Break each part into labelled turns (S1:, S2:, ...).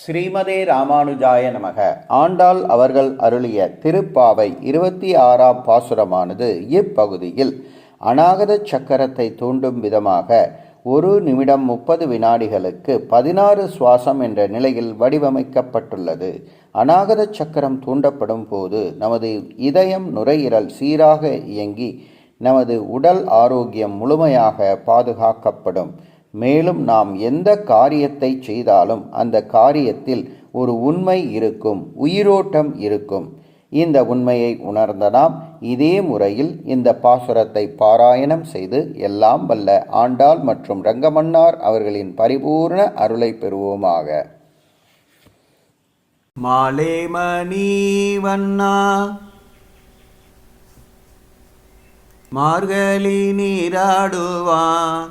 S1: ஸ்ரீமதே ராமானுஜாய நமக. ஆண்டாள் அவர்கள் அருளிய திருப்பாவை 26ஆம் பாசுரமானது இப்பகுதியில் அநாகத சக்கரத்தை தூண்டும் விதமாக 1 நிமிடம் 30 வினாடிகளுக்கு 16 சுவாசம் என்ற நிலையில் வடிவமைக்கப்பட்டுள்ளது. அநாகத சக்கரம் தூண்டப்படும் போது நமது இதயம் நுரையீரல் சீராக இயங்கி நமது உடல் ஆரோக்கியம் முழுமையாக பாதுகாக்கப்படும். மேலும் நாம் எந்த காரியத்தை செய்தாலும் அந்த காரியத்தில் ஒரு உண்மை இருக்கும், உயிரோட்டம் இருக்கும். இந்த உண்மையை உணர்ந்த நாம் இதே முறையில் இந்த பாசுரத்தை பாராயணம் செய்து எல்லாம் வல்ல ஆண்டாள் மற்றும் ரங்கமன்னார் அவர்களின் பரிபூர்ண அருளை பெறுவோமாக.
S2: மாலே மணி வண்ணா மார்கழி நீராடுவான்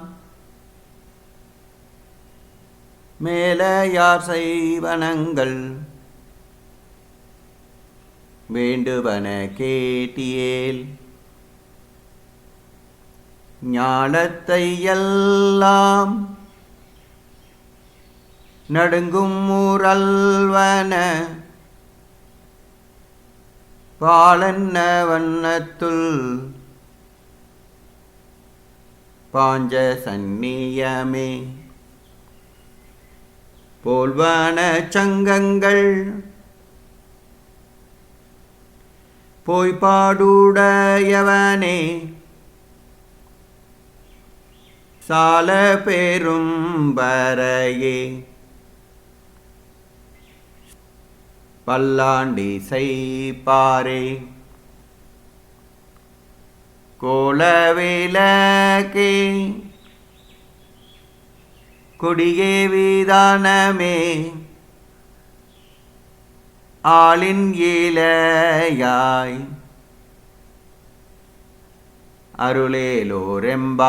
S2: மேலையார் செய்வனங்கள் வேண்டுவன கேட்டியேல் ஞாலத்தை எல்லாம் நடுங்கும் முரல்வன பாலன்ன வண்ணத்துள் பாஞ்ச சந்நியமே போல்வன சங்கங்கள் போய்பாடுடையவனே சால பெரும் பரையே பல்லாண்டி செய்பாரே கோலவிளக்கே கொடியே விதானமே ஆளின் இளையாய் அருளேலோரெம்பாவாய்.